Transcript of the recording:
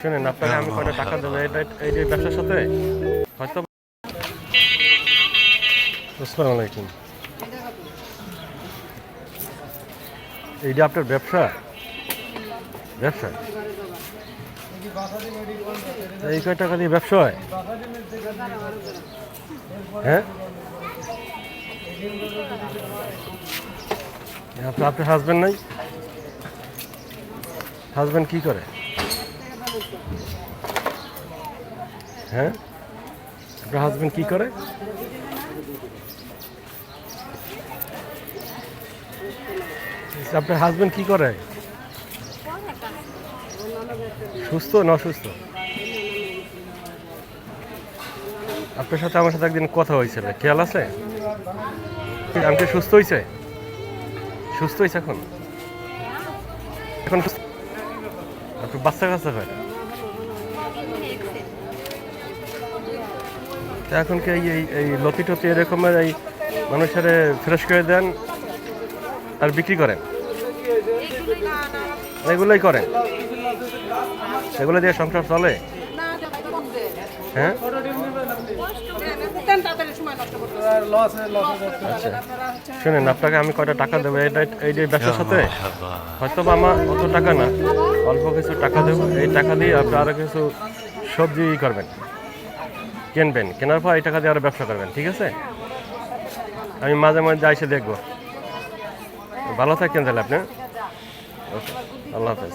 শুনেন, আপনাকে আমি কয়টা টাকা দেবো এই যে ব্যবসার সাথে হয়তো। আসসালামু আলাইকুম। এইটা আপনার ব্যবসা ব্যবসা এই কয় টাকা দিয়ে ব্যবসা হয়? হ্যাঁ, আপনার হাজব্যান্ড নাই? হাজব্যান্ড কি করে? হ্যাঁ, আপনার হাজব্যান্ড কি করে? আপনার হাজব্যান্ড কি করে? সুস্থ না অসুস্থ? আপনার সাথে আমার সাথে একদিন কথা হয়েছিল, খেয়াল আছে? আমাকে সুস্থ হয়েছে? সুস্থ হয়েছে এখন? এখন আপনার বাচ্চা কাচ্চা হয়? এখন কি এই লতি টতি এরকমের এই মানুষের ফ্রেশ করে দেন আর বিক্রি করেন? এগুলোই করেন? এগুলো দিয়ে সংসার চলে? হ্যাঁ, আচ্ছা। শুনেন, আপনাকে আমি কয়টা টাকা দেবো এই যে ব্যবসার সাথে হয়তো বা আমার অত টাকা না, অল্প কিছু টাকা দেবো। এই টাকা দিয়ে আপনি আরও কিছু সবজি করবেন, কিনবেন, কেনার পর এই টাকা দিয়ে আরও ব্যবসা করবেন, ঠিক আছে? আমি মাঝে মাঝে এসে দেখবো। ভালো থাকেন তাহলে আপনি। ওকে, আল্লাহ হাফেজ।